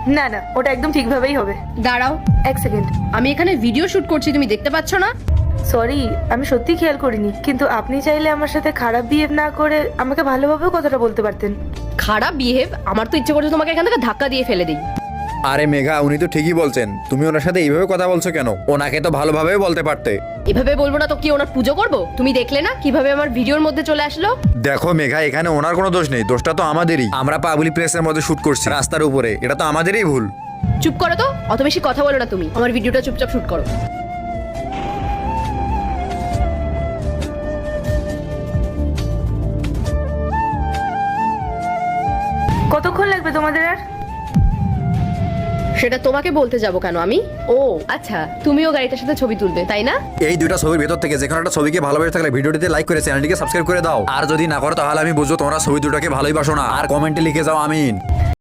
না না, ওটা একদম ঠিকভাবেই হবে। দাঁড়াও, এক সেকেন্ড। আমি এখানে ভিডিও শুট করছি, তুমি দেখতে পাচ্ছ না? সরি, আমি সত্যি খেয়াল করিনি, কিন্তু আপনি চাইলে আমার সাথে খারাপ বিহেভ না করে আমাকে ভালোভাবেও কথাটা বলতে পারতেন। খারাপ বিহেভ? আমার তো ইচ্ছে করছে তোমাকে এখান থেকে ধাক্কা দিয়ে ফেলে দিই। আরে মেঘা, উনি তো ঠিকই বলছেন, তুমি ওনার সাথে এইভাবে কথা বলছো কেন? ওনাকে তো ভালোভাবে বলতে পারতে। এভাবে বলবো না তো কি ওনার পুজো করব? তুমি দেখলে না কিভাবে আমার ভিডিওর মধ্যে চলে আসলো? দেখো মেঘা, এখানে ওনার কোনো দোষ নেই, দোষটা তো আমাদেরই। আমরা পাবলিক প্লেসের মধ্যে শুট করছি রাস্তার উপরে, এটা তো আমাদেরই ভুল। চুপ করো তো, অত বেশি কথা বলো না তুমি। আমার ভিডিওটা চুপচাপ শুট করো। কতক্ষণ লাগবে তোমাদের আর? সেটা তোমাকে বলতে যাবো কেন আমি? ও আচ্ছা, তুমিও গাড়িটার সাথে ছবি তুলবে তাই না? এই দুইটা ছবির ভেতর থেকে যে কোনো একটা ছবিকে ভালোবেসে থাকলে ভিডিওটিতে লাইক করে চ্যানেলটিকে সাবস্ক্রাইব করে দাও। আর যদি না করো তাহলে আমি বুঝবো তোমরা ছবি দুটোকে ভালোই বাসো না। আর কমেন্টে লিখে যাও আমিন।